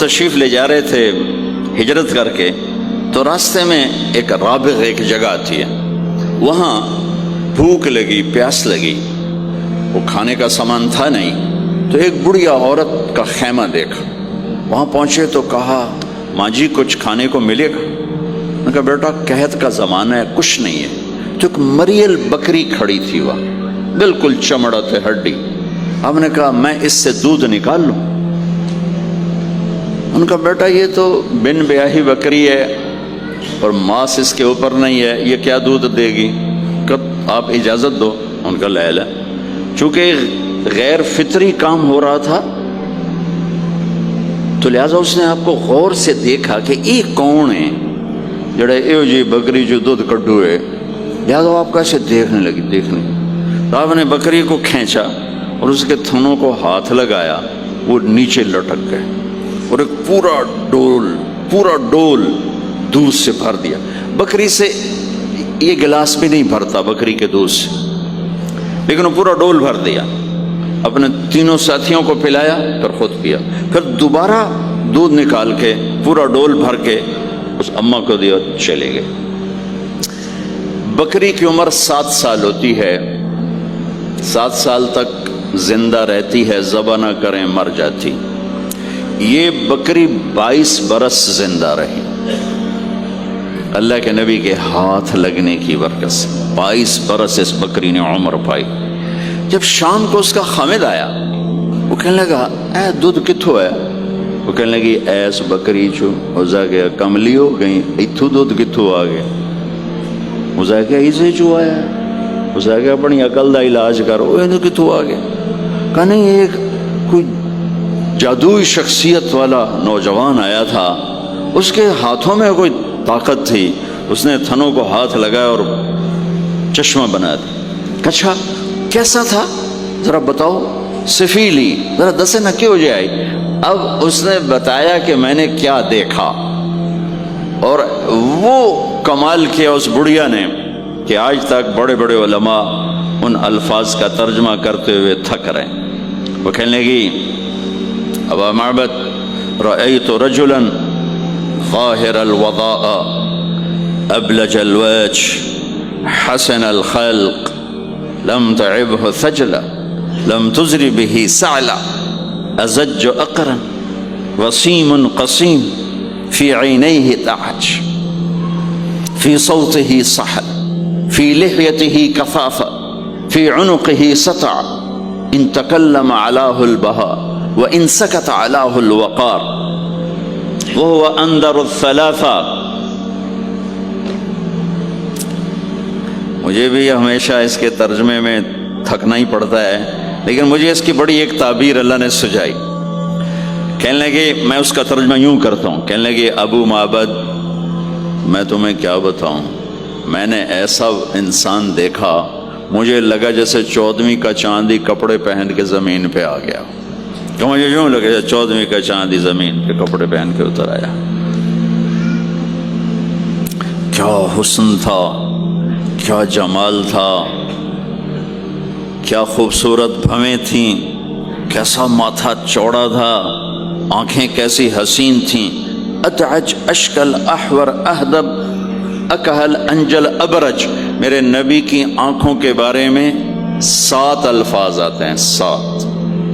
تشریف لے جا رہے تھے ہجرت کر کے، تو راستے میں ایک رابغ ایک جگہ آتی ہے، وہاں بھوک لگی، پیاس لگی، وہ کھانے کا سامان تھا نہیں، تو ایک بڑھیا عورت کا خیمہ دیکھا، وہاں پہنچے تو کہا ماں جی کچھ کھانے کو ملے گا؟ میں نے کہا بیٹا قحط کا زمانہ ہے، کچھ نہیں ہے۔ تو ایک مریل بکری کھڑی تھی، وہاں بالکل چمڑت ہڈی۔ ہم نے کہا میں اس سے دودھ نکال لوں؟ ان کا بیٹا یہ تو بن بیاہی بکری ہے اور ماس اس کے اوپر نہیں ہے، یہ کیا دودھ دے گی؟ کب آپ اجازت دو۔ ان کا لے لے، چونکہ غیر فطری کام ہو رہا تھا تو لہٰذا اس نے آپ کو غور سے دیکھا کہ یہ کون ہے جڑے ایو جی بکری جو دودھ کڈو ہے، لہٰذا آپ کیسے دیکھنے لگی۔ تو آپ نے بکری کو کھینچا اور اس کے تھنوں کو ہاتھ لگایا، وہ نیچے لٹک گئے اور ایک پورا ڈول دودھ سے بھر دیا۔ بکری سے یہ گلاس بھی نہیں بھرتا بکری کے دودھ سے، لیکن وہ پورا ڈول بھر دیا، اپنے تینوں ساتھیوں کو پلایا، پھر خود پیا، پھر دوبارہ دودھ نکال کے پورا ڈول بھر کے اس اماں کو دیا، چلے گئے۔ بکری کی عمر 7 سال ہوتی ہے، 7 سال تک زندہ رہتی ہے، ذبح نہ کریں مر جاتی۔ یہ بکری 22 برس زندہ رہی اللہ کے نبی کے ہاتھ لگنے کی برکت سے۔ 22 برس اس بکری نے عمر پائی۔ جب شام کو اس کا خامد آیا، وہ کہنے لگا اے دودھ کتھو ہے؟ وہ کہنے لگی ایس بکری چو ازا گیا کملی ہو گئی، اتھو دودھ کتھو آ گیا؟ ازا گیا اسے چو آیا، ازا گیا اپنی عقل دا علاج کرو، یہ کتھو آ گیا؟ کہا نہیں، ایک کوئی جادوئی شخصیت والا نوجوان آیا تھا، اس کے ہاتھوں میں کوئی طاقت تھی، اس نے تھنوں کو ہاتھ لگایا اور چشمہ بنا دیا۔ اچھا کیسا تھا ذرا بتاؤ، سفیلی ذرا دسے نہ کیوں جائے۔ اب اس نے بتایا کہ میں نے کیا دیکھا، اور وہ کمال کیا اس بڑھیا نے کہ آج تک بڑے بڑے علماء ان الفاظ کا ترجمہ کرتے ہوئے تھک رہے ہیں۔ وہ کہنے لگی ابا معبد رأیت رجلا ظاہر الوضاء ابلج الوجه حسن الخلق لم تعبه ثجلا لم تزر به سعلا ازج اقرا وسيم قصيم في عينيه تعج في صوته صحل في لحيته كثافة في عنقه سطع ان تكلم علاه البهاء وان سكت علاه الوقار وهو اندر الثلاثة۔ مجھے بھی ہمیشہ اس کے ترجمے میں تھکنا ہی پڑتا ہے، لیکن مجھے اس کی بڑی ایک تعبیر اللہ نے سجائی۔ کہنے لگے میں اس کا ترجمہ یوں کرتا ہوں، کہنے لگے ابو معبد میں تمہیں کیا بتاؤں، میں نے ایسا انسان دیکھا مجھے لگا جیسے 14ویں کا چاندی کپڑے پہن کے زمین پہ آ گیا، کہ مجھے یوں لگا جیسے 14ویں کا چاندی زمین پہ کپڑے پہن کے اتر آیا۔ کیا حسن تھا، کیا جمال تھا، کیا خوبصورت بھویں تھیں، کیسا ماتھا چوڑا تھا، آنکھیں کیسی حسین تھیں۔ اتعج اشکل احور اہدب اکہل انجل ابرج، میرے نبی کی آنکھوں کے بارے میں 7 الفاظ آتے ہیں، 7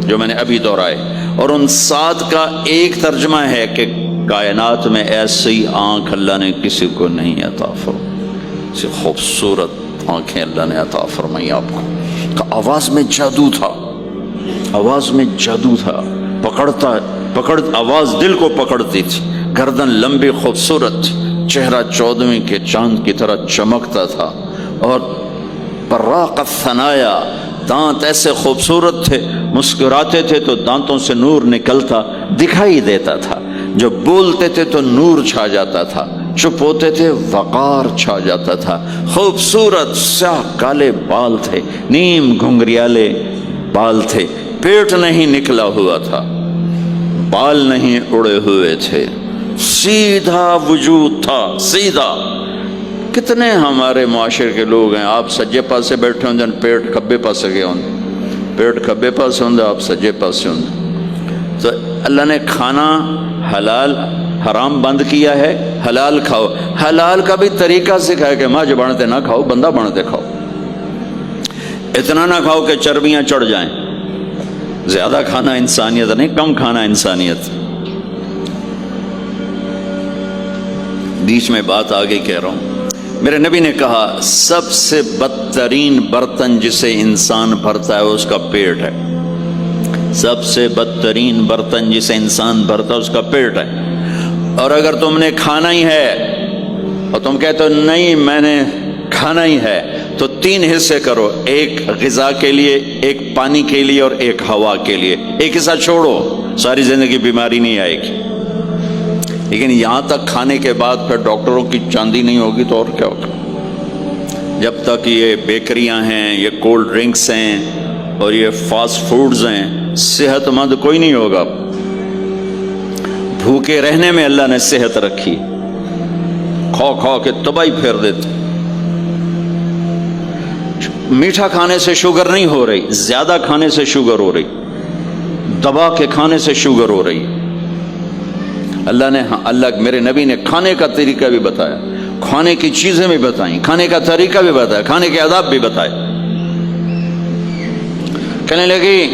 جو میں نے ابھی دہرائے، اور ان 7 کا ایک ترجمہ ہے کہ کائنات میں ایسی آنکھ اللہ نے کسی کو نہیں عطا فرمائی، ایسی خوبصورت آنکھیں اللہ نے عطا فرمائی آپ کو۔ کہ آواز میں جادو تھا، آواز میں جادو تھا، پکڑ آواز دل کو پکڑتی تھی، گردن لمبی خوبصورت، چہرہ 14ویں کے چاند کی طرح چمکتا تھا، اور براق الثنایا، دانت ایسے خوبصورت تھے، مسکراتے تھے تو دانتوں سے نور نکلتا دکھائی دیتا تھا، جب بولتے تھے تو نور چھا جاتا تھا، چپ ہوتے تھے وقار چھا جاتا تھا، خوبصورت سیاہ کالے بال تھے، نیم گھنگریالے بال تھے، پیٹ نہیں نکلا ہوا تھا، بال نہیں اڑے ہوئے تھے، سیدھا وجود تھا، سیدھا۔ کتنے ہمارے معاشرے کے لوگ ہیں، آپ سجے پاسے بیٹھے ہوں پیٹ کھبے پاسے گئے ہوں، پیٹ کھبے پاسے ہوں آپ سجے پاسے ہوں، تو اللہ نے کھانا حلال حرام بند کیا ہے، حلال کھاؤ. حلال کا بھی طریقہ سکھایا کہ ماں جو بنتے نہ کھاؤ، بندہ بنتے کھاؤ. اتنا نہ کھاؤ کہ چربیاں چڑھ جائیں. زیادہ کھانا انسانیت نہیں، کم کھانا انسانیت. بیچ میں بات آگے کہہ رہا ہوں. میرے نبی نے کہا سب سے بدترین برتن جسے انسان بھرتا ہے اس کا پیٹ ہے. سب سے بدترین برتن جسے انسان بھرتا ہے اس کا پیٹ ہے. اور اگر تم نے کھانا ہی ہے اور تم کہتے ہو نہیں میں نے کھانا ہی ہے، تو 3 حصے کرو، ایک غذا کے لیے، ایک پانی کے لیے اور ایک ہوا کے لیے. ایک حصہ چھوڑو، ساری زندگی بیماری نہیں آئے گی. لیکن یہاں تک کھانے کے بعد پھر ڈاکٹروں کی چاندی نہیں ہوگی تو اور کیا ہوگا. جب تک یہ بیکریاں ہیں، یہ کولڈ ڈرنکس ہیں اور یہ فاسٹ فوڈز ہیں، صحت مند کوئی نہیں ہوگا. بھوکے رہنے میں اللہ نے صحت رکھی، کھا کھا کے تباہی پھیر دیتے. میٹھا کھانے سے شوگر نہیں ہو رہی، زیادہ کھانے سے شوگر ہو رہی، دبا کے کھانے سے شوگر ہو رہی. اللہ میرے نبی نے کھانے کا طریقہ بھی بتایا، کھانے کی چیزیں بھی بتائیں، کھانے کا طریقہ بھی بتایا، کھانے کے آداب بھی بتائے. کہنے لگی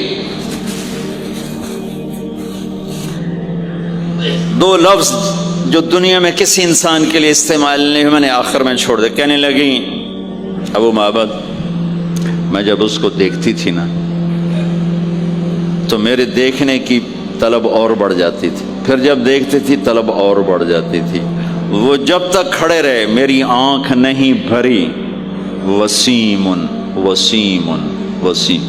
2 لفظ جو دنیا میں کسی انسان کے لیے استعمال نہیں، میں نے آخر میں چھوڑ دے. کہنے لگی ابو معبد میں جب اس کو دیکھتی تھی نا تو میرے دیکھنے کی طلب اور بڑھ جاتی تھی، پھر جب دیکھتی تھی طلب اور بڑھ جاتی تھی. وہ جب تک کھڑے رہے میری آنکھ نہیں بھری. وسیم وسیم وسیم.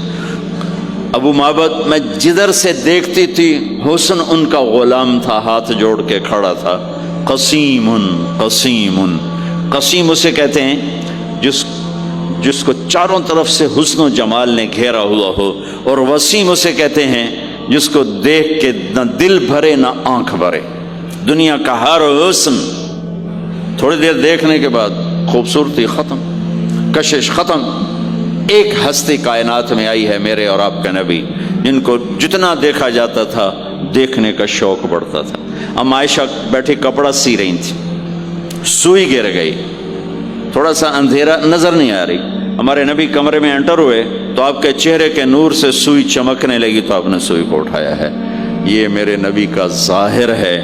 ابو معبد میں جدھر سے دیکھتی تھی حسن ان کا غلام تھا، ہاتھ جوڑ کے کھڑا تھا. قسیم قسیم. قسیم اسے کہتے ہیں جس کو چاروں طرف سے حسن و جمال نے گھیرا ہوا ہو، اور وسیم اسے کہتے ہیں جس کو دیکھ کے نہ دل بھرے نہ آنکھ بھرے. دنیا کا ہر حسن تھوڑی دیر دیکھنے کے بعد خوبصورتی ختم، کشش ختم. ایک ہستی کائنات میں آئی ہے میرے اور آپ کے نبی، جن کو جتنا دیکھا جاتا تھا دیکھنے کا شوق بڑھتا تھا. ام عائشہ بیٹھی کپڑا سی رہی تھی، سوئی گر گئی، تھوڑا سا اندھیرا نظر نہیں آ رہی. ہمارے نبی کمرے میں انٹر ہوئے تو آپ کے چہرے کے نور سے سوئی چمکنے لگی تو آپ نے سوئی کو اٹھایا ہے. یہ میرے نبی کا ظاہر ہے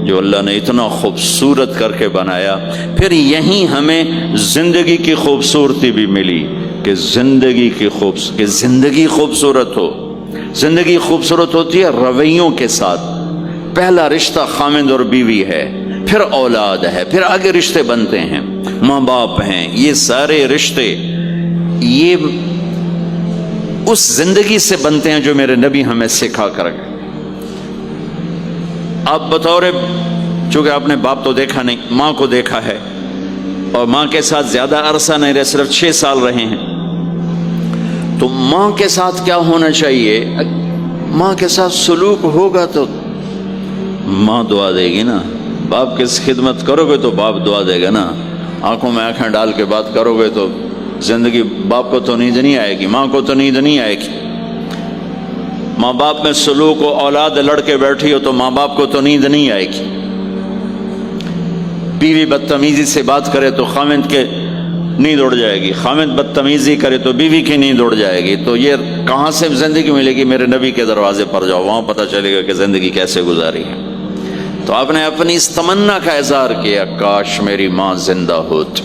جو اللہ نے اتنا خوبصورت کر کے بنایا. پھر یہیں ہمیں زندگی کی خوبصورتی بھی ملی کہ زندگی خوبصورت ہو. زندگی خوبصورت ہوتی ہے رویوں کے ساتھ. پہلا رشتہ خامند اور بیوی ہے، پھر اولاد ہے، پھر آگے رشتے بنتے ہیں، ماں باپ ہیں. یہ سارے رشتے یہ اس زندگی سے بنتے ہیں جو میرے نبی ہمیں سکھا کر گئے. آپ بطور چونکہ آپ نے باپ تو دیکھا نہیں، ماں کو دیکھا ہے اور ماں کے ساتھ زیادہ عرصہ نہیں رہے، صرف 6 سال رہے ہیں. تو ماں کے ساتھ کیا ہونا چاہیے؟ ماں کے ساتھ سلوک ہوگا تو ماں دعا دے گی نا. باپ کی خدمت کرو گے تو باپ دعا دے گا نا. آنکھوں میں آنکھیں ڈال کے بات کرو گے تو زندگی باپ کو تو نیند نہیں آئے گی، ماں کو تو نیند نہیں آئے گی. ماں باپ میں سلوک و اولاد لڑ کے بیٹھی ہو تو ماں باپ کو تو نیند نہیں آئے گی. بیوی بدتمیزی سے بات کرے تو خامند کے نیند اڑ جائے گی، خامند بدتمیزی کرے تو بیوی کی نیند اڑ جائے گی. تو یہ کہاں سے زندگی ملے گی؟ میرے نبی کے دروازے پر جاؤ، وہاں پتہ چلے گا کہ زندگی کیسے گزاری ہے. تو آپ نے اپنی اس تمنا کا اظہار کیا، کاش میری ماں زندہ ہوتی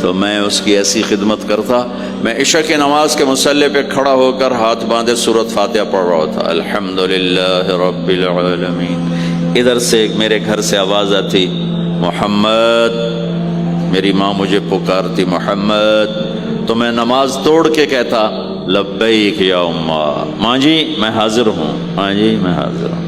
تو میں اس کی ایسی خدمت کرتا. میں عشاء کی نماز کے مصلی پہ کھڑا ہو کر ہاتھ باندھے سورۃ فاتحہ پڑھ رہا تھا، الحمدللہ رب العالمین. ادھر سے میرے گھر سے آواز آتی محمد. میری ماں مجھے پکارتی محمد، تو میں نماز توڑ کے کہتا لبیک یا اماں، ماں جی میں حاضر ہوں، ماں جی میں حاضر ہوں.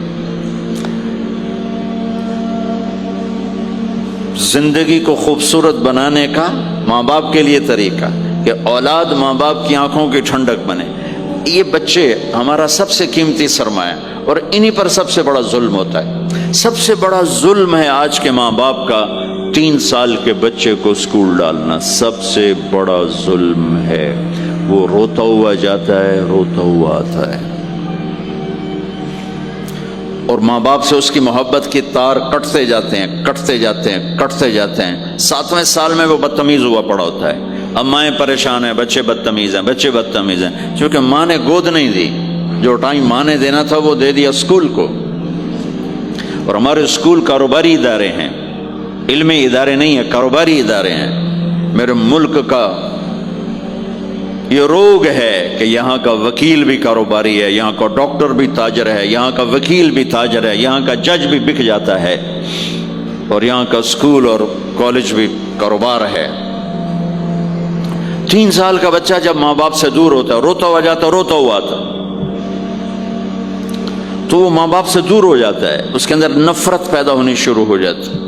زندگی کو خوبصورت بنانے کا ماں باپ کے لیے طریقہ کہ اولاد ماں باپ کی آنکھوں کی ٹھنڈک بنے. یہ بچے ہمارا سب سے قیمتی سرمایہ اور انہی پر سب سے بڑا ظلم ہوتا ہے. سب سے بڑا ظلم ہے آج کے ماں باپ کا 3 سال کے بچے کو اسکول ڈالنا. سب سے بڑا ظلم ہے. وہ روتا ہوا جاتا ہے، روتا ہوا آتا ہے. اور ماں باپ سے اس کی محبت کی تار کٹتے جاتے ہیں، کٹتے جاتے ہیں، کٹتے جاتے ہیں۔ 7ویں سال میں وہ بدتمیز ہوا پڑا ہوتا ہے۔ اب مائیں پریشان ہیں، بچے بدتمیز ہیں، بچے بدتمیز ہیں، کیونکہ ماں نے گود نہیں دی۔ جو ٹائم ماں نے دینا تھا وہ دے دیا اسکول کو۔ اور ہمارے اسکول کاروباری ادارے ہیں، علمی ادارے نہیں ہیں، کاروباری ادارے ہیں۔ میرے ملک کا یہ روگ ہے کہ یہاں کا وکیل بھی کاروباری ہے، یہاں کا ڈاکٹر بھی تاجر ہے، یہاں کا وکیل بھی تاجر ہے، یہاں کا جج بھی بک جاتا ہے، اور یہاں کا اسکول اور کالج بھی کاروبار ہے۔ 3 سال کا بچہ جب ماں باپ سے دور ہوتا ہے، روتا ہوا جاتا، روتا ہوا آتا، تو وہ ماں باپ سے دور ہو جاتا ہے، اس کے اندر نفرت پیدا ہونی شروع ہو جاتی۔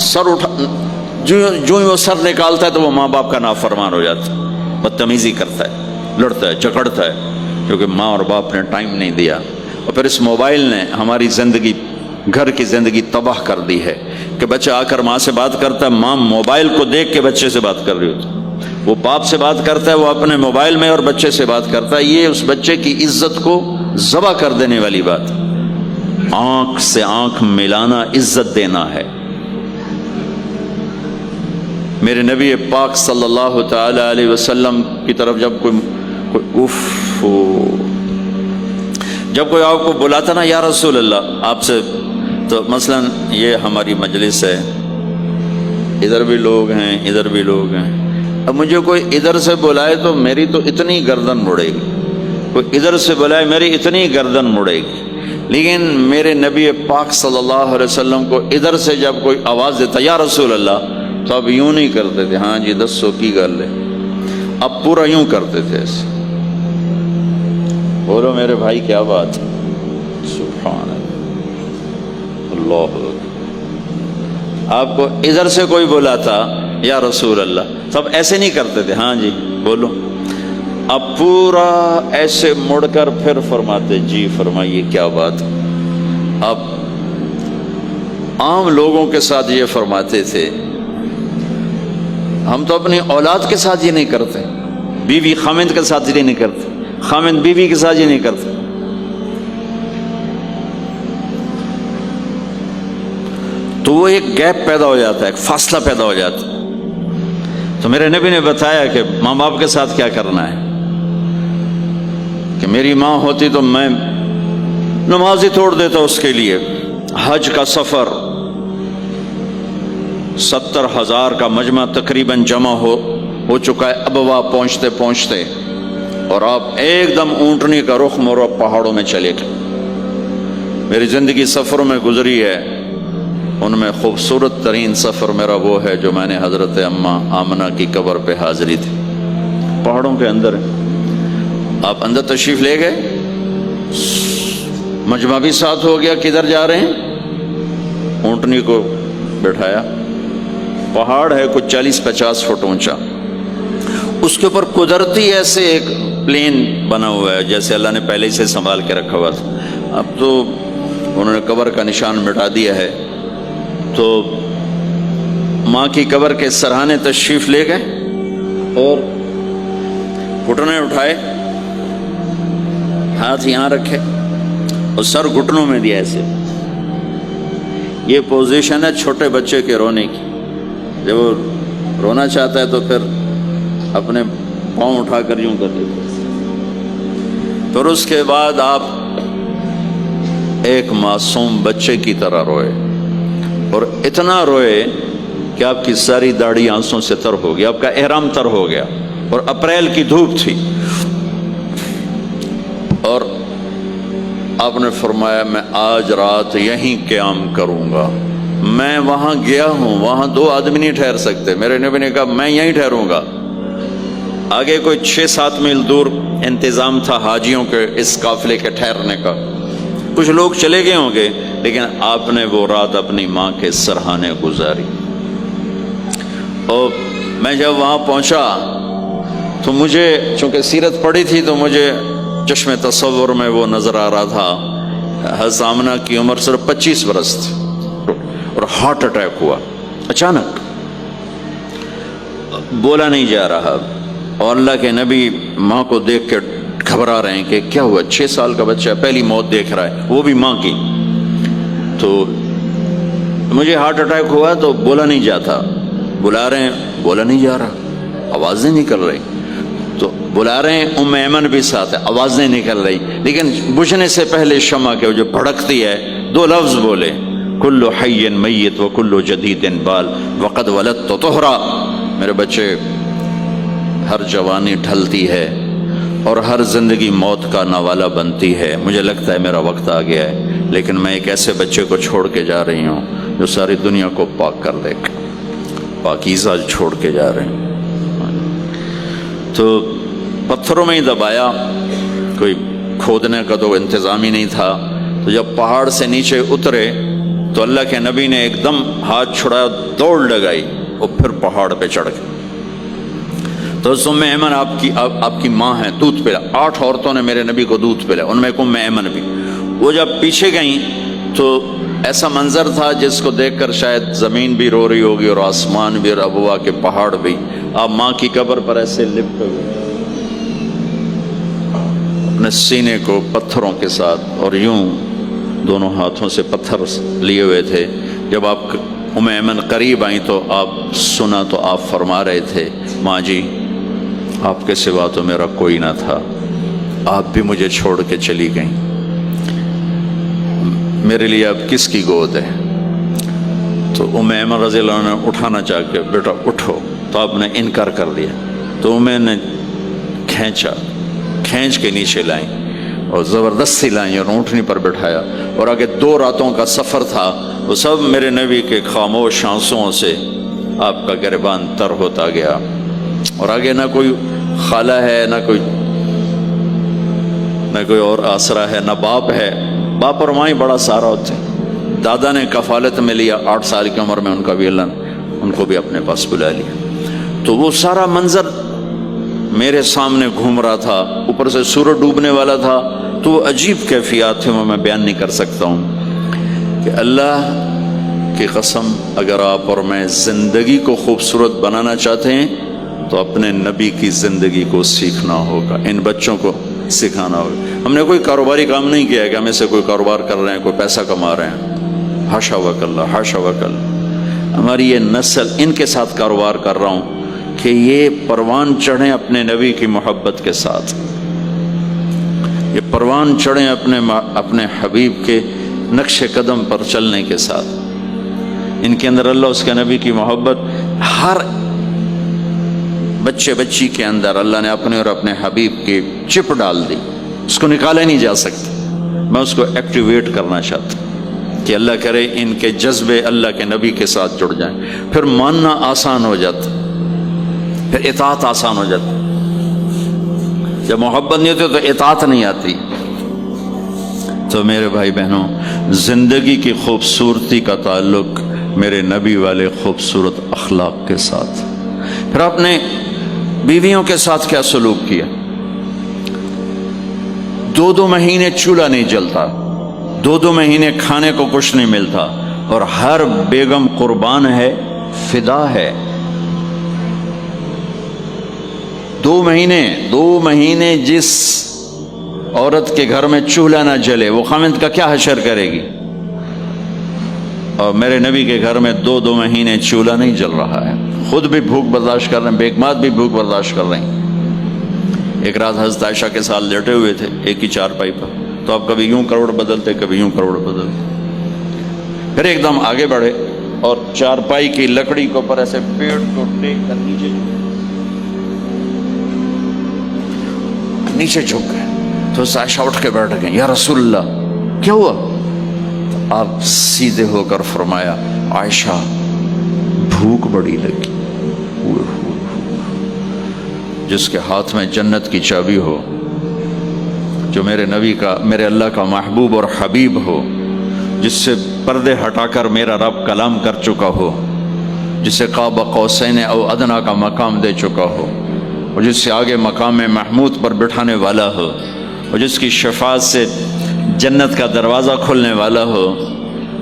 سر اٹھا، جو ہی وہ سر نکالتا ہے تو وہ ماں باپ کا نافرمان ہو جاتا ہے، بدتمیزی کرتا ہے، لڑتا ہے، جھگڑتا ہے، کیونکہ ماں اور باپ نے ٹائم نہیں دیا۔ اور پھر اس موبائل نے ہماری زندگی، گھر کی زندگی تباہ کر دی ہے کہ بچہ آ کر ماں سے بات کرتا ہے، ماں موبائل کو دیکھ کے بچے سے بات کر رہی ہوتی ہے، وہ باپ سے بات کرتا ہے، وہ اپنے موبائل میں اور بچے سے بات کرتا ہے۔ یہ اس بچے کی عزت کو ذبح کر دینے والی بات۔ آنکھ سے آنکھ ملانا عزت دینا ہے۔ میرے نبی پاک صلی اللہ تعالی علیہ وسلم کی طرف جب جب کوئی آپ کو بلاتا نا، یا رسول اللہ آپ سے، تو مثلا یہ ہماری مجلس ہے، ادھر بھی لوگ ہیں، ادھر بھی لوگ ہیں، اب مجھے کوئی ادھر سے بلائے تو میری تو اتنی گردن مڑے گی، کوئی ادھر سے بلائے میری اتنی گردن مڑے گی، لیکن میرے نبی پاک صلی اللہ علیہ وسلم کو ادھر سے جب کوئی آواز دیتا یا رسول اللہ، تو اب یوں نہیں کرتے تھے، ہاں جی دسو کی گل ہے، اب پورا یوں کرتے تھے ایسے۔ بولو میرے بھائی کیا بات ہے، سبحان اللہ۔ آپ کو ادھر سے کوئی بلاتا یا رسول اللہ، تب ایسے نہیں کرتے تھے، ہاں جی بولو، اب پورا ایسے مڑ کر پھر فرماتے جی فرمائیے کیا بات۔ اب عام لوگوں کے ساتھ یہ فرماتے تھے، ہم تو اپنی اولاد کے ساتھ یہ نہیں کرتے، بیوی خامند کے ساتھ یہ نہیں کرتے، خامند بیوی کے ساتھ یہ نہیں کرتے۔ تو وہ ایک گیپ پیدا ہو جاتا ہے، ایک فاصلہ پیدا ہو جاتا ہے۔ تو میرے نبی نے بتایا کہ ماں باپ کے ساتھ کیا کرنا ہے، کہ میری ماں ہوتی تو میں نماز ہی توڑ دیتا اس کے لیے۔ حج کا سفر 70,000 کا مجمع تقریباً جمع ہو چکا ہے ابوا پہنچتے پہنچتے، اور آپ ایک دم اونٹنی کا رخ موڑو، پہاڑوں میں چلے گئے۔ میری زندگی سفروں میں گزری ہے، ان میں خوبصورت ترین سفر میرا وہ ہے جو میں نے حضرت اماں آمنہ کی قبر پہ حاضری تھی، پہاڑوں کے اندر۔ آپ اندر تشریف لے گئے، مجمع بھی ساتھ ہو گیا، کدھر جا رہے ہیں؟ اونٹنی کو بٹھایا، پہاڑ ہے کچھ 40-50 فٹ اونچا، اس کے اوپر قدرتی ایسے ایک پلین بنا ہوا ہے جیسے اللہ نے پہلے سے سنبھال کے رکھا ہوا تھا۔ اب تو انہوں نے قبر کا نشان مٹا دیا ہے، تو ماں کی قبر کے سرہانے تشریف لے گئے اور گھٹنے اٹھائے، ہاتھ یہاں رکھے اور سر گھٹنوں میں دیا ایسے۔ یہ پوزیشن ہے چھوٹے بچے کے رونے کی، جب وہ رونا چاہتا ہے تو پھر اپنے پاؤں اٹھا کر یوں کر دیتے۔ پھر اس کے بعد آپ ایک معصوم بچے کی طرح روئے، اور اتنا روئے کہ آپ کی ساری داڑھی آنسوں سے تر ہو گیا، آپ کا احرام تر ہو گیا، اور اپریل کی دھوپ تھی، اور آپ نے فرمایا میں آج رات یہیں قیام کروں گا۔ میں وہاں گیا ہوں، وہاں 2 آدمی نہیں ٹھہر سکتے، میرے نبی نے کہا میں یہیں ٹھہروں گا۔ آگے کوئی 6-7 میل دور انتظام تھا حاجیوں کے اس قافلے کے ٹھہرنے کا، کچھ لوگ چلے گئے ہوں گے، لیکن آپ نے وہ رات اپنی ماں کے سرہانے گزاری۔ اور میں جب وہاں پہنچا تو مجھے چونکہ سیرت پڑھی تھی تو مجھے چشم تصور میں وہ نظر آ رہا تھا، حضرت آمنہ کی عمر صرف 25 برس تھی، اور ہارٹ اٹیک ہوا اچانک، بولا نہیں جا رہا، اور اللہ کے نبی ماں کو دیکھ کے گھبرا رہے ہیں کہ کیا ہوا، 6 سال کا بچہ پہلی موت دیکھ رہا ہے، وہ بھی ماں کی. تو مجھے ہارٹ اٹیک ہوا تو بولا نہیں جاتا، بلا رہے ہیں بولا نہیں جا رہا، آواز نہیں نکل رہی. تو بلا رہے ہیں، ام ایمن بھی ساتھ ہے، آواز نہیں نکل رہی. لیکن بجھنے سے پہلے شمع کے جو بھڑکتی ہے 2 لفظ بولے، کل حی میت و کل جدید بال وقد ولدت طہرا. میرے بچے، ہر جوانی ڈھلتی ہے اور ہر زندگی موت کا نوالا بنتی ہے. مجھے لگتا ہے میرا وقت آ گیا ہے، لیکن میں ایک ایسے بچے کو چھوڑ کے جا رہی ہوں جو ساری دنیا کو پاک کر دے گا. پاکیزہ چھوڑ کے جا رہے ہیں. تو پتھروں میں ہی دبایا، کوئی کھودنے کا تو انتظام ہی نہیں تھا. تو جب پہاڑ سے نیچے اترے تو اللہ کے نبی نے ایک دم ہاتھ چھڑایا، دوڑ لگائی اور پھر پہاڑ پہ چڑھ گئے. تو ام ایمن آپ کی ماں ہے، دودھ پلا. 8 عورتوں نے میرے نبی کو دودھ پلا، ان میں ام ایمن بھی. وہ جب پیچھے گئیں تو ایسا منظر تھا جس کو دیکھ کر شاید زمین بھی رو رہی ہوگی اور آسمان بھی اور ابوا کے پہاڑ بھی. آپ ماں کی قبر پر ایسے لپٹے ہوئے اپنے سینے کو پتھروں کے ساتھ اور یوں دونوں ہاتھوں سے پتھر لیے ہوئے تھے. جب آپ ام ایمن قریب آئیں تو آپ سنا تو آپ فرما رہے تھے، ماں جی آپ کے سوا تو میرا کوئی نہ تھا، آپ بھی مجھے چھوڑ کے چلی گئیں، میرے لیے اب کس کی گود ہے. تو ام ایمن رضی اللہ عنہ نے اٹھانا چاہ کے، بیٹا اٹھو، تو آپ نے انکار کر دیا. تو ام نے کھینچ کے نیچے لائیں اور زبردستی لائیں اور اونٹنی پر بٹھایا. اور آگے 2 راتوں کا سفر تھا، وہ سب میرے نبی کے خاموش آنسوؤں سے آپ کا گریبان تر ہوتا گیا. اور آگے نہ کوئی خالہ ہے، نہ کوئی اور آسرا ہے، نہ باپ ہے. باپ اور ماں ہی بڑا سہارا ہوتے ہیں. دادا نے کفالت میں لیا 8 سال کی عمر میں، ان کا بھی اللہ نے ان کو بھی اپنے پاس بلا لیا. تو وہ سارا منظر میرے سامنے گھوم رہا تھا، اوپر سے سورج ڈوبنے والا تھا. تو وہ عجیب کیفیات تھے، وہ میں بیان نہیں کر سکتا ہوں. کہ اللہ کی قسم، اگر آپ اور میں زندگی کو خوبصورت بنانا چاہتے ہیں تو اپنے نبی کی زندگی کو سیکھنا ہوگا، ان بچوں کو سکھانا ہوگا. ہم نے کوئی کاروباری کام نہیں کیا ہے کہ ہم اسے کوئی کاروبار کر رہے ہیں، کوئی پیسہ کما رہے ہیں. حاشا وکلا، حاشا وکلا. ہماری یہ نسل، ان کے ساتھ کاروبار کر رہا ہوں کہ یہ پروان چڑھیں اپنے نبی کی محبت کے ساتھ، یہ پروان چڑھیں اپنے حبیب کے نقش قدم پر چلنے کے ساتھ. ان کے اندر اللہ، اس کے نبی کی محبت، ہر بچے بچی کے اندر اللہ نے اپنے اور اپنے حبیب کی چپ ڈال دی. اس کو نکالا نہیں جا سکتا. میں اس کو ایکٹیویٹ کرنا چاہتا ہوں کہ اللہ کرے ان کے جذبے اللہ کے نبی کے ساتھ جڑ جائیں. پھر ماننا آسان ہو جاتا، پھر اطاعت آسان ہو جاتی. جب محبت نہیں ہوتی تو اطاعت نہیں آتی. تو میرے بھائی بہنوں، زندگی کی خوبصورتی کا تعلق میرے نبی والے خوبصورت اخلاق کے ساتھ. پھر آپ نے بیویوں کے ساتھ کیا سلوک کیا. 2 مہینے چولہا نہیں جلتا، 2 مہینے کھانے کو کچھ نہیں ملتا، اور ہر بیگم قربان ہے، فدا ہے. 2 مہینے جس عورت کے گھر میں چولہا نہ جلے وہ خامند کا کیا حشر کرے گی. اور میرے نبی کے گھر میں 2 مہینے چولہا نہیں جل رہا ہے، خود بھی بھوک برداشت کر رہے ہیں، بیگمات بھی بھوک برداشت کر رہے ہیں. ایک رات حضرت عائشہ کے ساتھ لیٹے ہوئے تھے ایک ہی چارپائی پر. تو آپ کبھی یوں کروڑ بدلتے، کبھی یوں کروڑ بدلتے. پھر ایک دم آگے بڑھے اور چارپائی کی لکڑی کے اوپر ایسے پیڑ کو ٹیک کر نیچے جھک گئے. تو عائشہ اٹھ کے بیٹھ گئے، یا رسول اللہ کیا ہوا؟ آپ سیدھے ہو کر فرمایا، عائشہ بھوک بڑی لگی. جس کے ہاتھ میں جنت کی چابی ہو، جو میرے نبی کا، میرے اللہ کا محبوب اور حبیب ہو، جس سے پردے ہٹا کر میرا رب کلام کر چکا ہو، جسے قاب قوسین او ادنیٰ کا مقام دے چکا ہو، اور جس سے آگے مقام محمود پر بٹھانے والا ہو، اور جس کی شفاعت سے جنت کا دروازہ کھلنے والا ہو.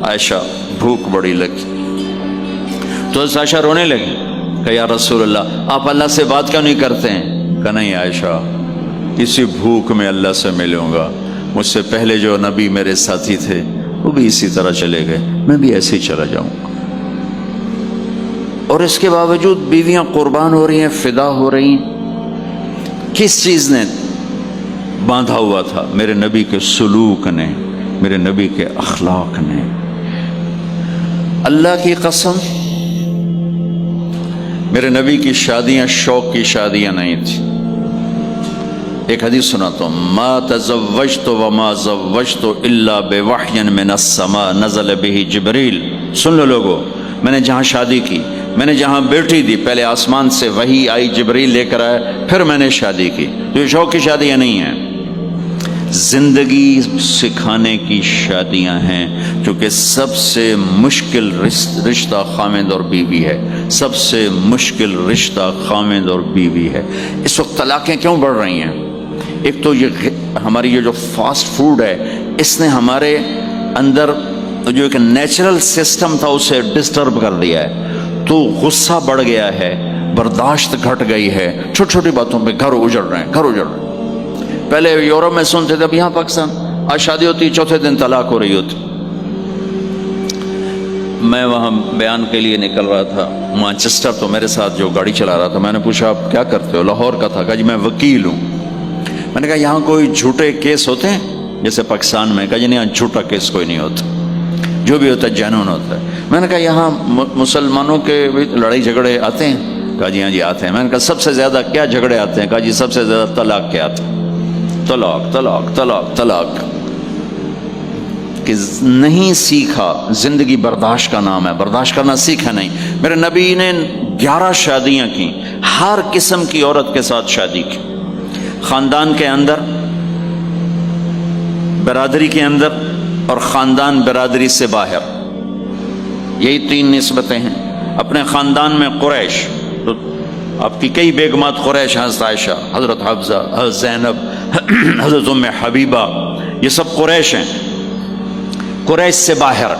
عائشہ بھوک بڑی لگی. تو عائشہ رونے لگی کہ یا رسول اللہ آپ اللہ سے بات کیوں نہیں کرتے ہیں؟ کہ نہیں عائشہ، اسی بھوک میں اللہ سے ملوں گا. مجھ سے پہلے جو نبی میرے ساتھی تھے وہ بھی اسی طرح چلے گئے، میں بھی ایسے ہی چلا جاؤں گا. اور اس کے باوجود بیویاں قربان ہو رہی ہیں، فدا ہو رہی ہیں. کس چیز نے باندھا ہوا تھا؟ میرے نبی کے سلوک نے، میرے نبی کے اخلاق نے. اللہ کی قسم، میرے نبی کی شادیاں شوق کی شادیاں نہیں تھی. ایک حدیث سناتا ہوں، ما تزوجت وما زوجت الا بوحی من السماء نزل به جبریل. سن لو لوگو، میں نے جہاں شادی کی، میں نے جہاں بیٹی دی، پہلے آسمان سے وحی آئی، جبریل لے کر آئے، پھر میں نے شادی کی. تو یہ شوق کی شادیاں نہیں ہیں، زندگی سکھانے کی شادیاں ہیں. کیونکہ سب سے مشکل رشتہ خامد اور بیوی ہے، سب سے مشکل رشتہ خامد اور بیوی ہے. اس وقت طلاقیں کیوں بڑھ رہی ہیں؟ ایک تو یہ ہماری یہ جو فاسٹ فوڈ ہے، اس نے ہمارے اندر جو ایک نیچرل سسٹم تھا اسے ڈسٹرب کر دیا ہے. تو غصہ بڑھ گیا ہے، برداشت گھٹ گئی ہے، چھوٹی چھوٹی باتوں پہ گھر اجڑ رہے ہیں، گھر اجڑ رہے ہیں. پہلے یورپ میں سنتے تھے، اب یہاں پاکستان آج شادی ہوتی، چوتھے دن طلاق ہو رہی ہوتی. میں وہاں بیان کے لیے نکل رہا تھا مانچسٹر، تو میرے ساتھ جو گاڑی چلا رہا تھا، میں نے پوچھا آپ کیا کرتے ہو؟ لاہور کا تھا. کہا جی میں وکیل ہوں. میں نے کہا یہاں کوئی جھوٹے کیس ہوتے ہیں جیسے پاکستان میں؟ کہا جی نہیں، یہاں جھوٹا کیس کوئی نہیں ہوتا، جو بھی ہوتا ہے جینون ہوتا ہے. میں نے کہا یہاں مسلمانوں کے لڑائی جھگڑے آتے ہیں؟ کہا جی ہاں جی آتے ہیں. میں نے کہا سب سے زیادہ کیا جھگڑے آتے ہیں؟ کہا جی سب سے زیادہ طلاق کے آتے ہیں. طلاق طلاق طلاق طلاق. کہ نہیں سیکھا، زندگی برداشت کا نام ہے، برداشت کرنا سیکھا نہیں. میرے نبی نے 11 شادیاں کی، ہر قسم کی عورت کے ساتھ شادی کی. خاندان کے اندر، برادری کے اندر، اور خاندان برادری سے باہر. یہی 3 نسبتیں ہیں. اپنے خاندان میں قریش، تو آپ کی کئی بیگمات قریش، حضرت عائشہ، حضرت حفصہ، حضرت زینب، حضرت ام حبیبہ، یہ سب قریش ہیں. قریش سے باہر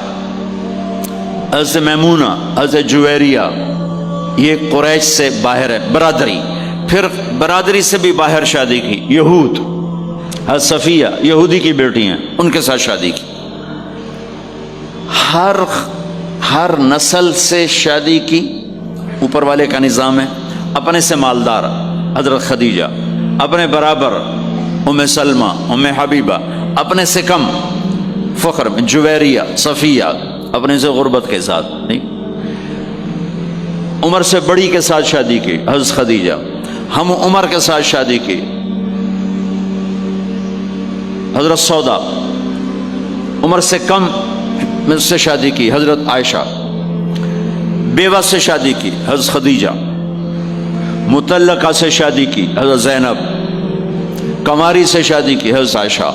حضرت میمونہ، حضرت جویریہ، یہ قریش سے باہر ہے برادری. پھر برادری سے بھی باہر شادی کی یہود، حضرت صفیہ یہودی کی بیٹی ہیں، ان کے ساتھ شادی کی. ہر نسل سے شادی کی. اوپر والے کا نظام ہے. اپنے سے مالدار حضرت خدیجہ، اپنے برابر ام سلمہ، ام حبیبہ، اپنے سے کم فخر میں جویریہ، صفیہ، اپنے سے غربت کے ساتھ نہیں. عمر سے بڑی کے ساتھ شادی کی حضرت خدیجہ. ہم عمر کے ساتھ شادی کی حضرت سودا. عمر سے کم سے شادی کی حضرت عائشہ. بیوہ سے شادی کی حضرت خدیجہ. مطلقہ سے شادی کی حضرت زینب. کماری سے شادی کی حضرت عائشہ.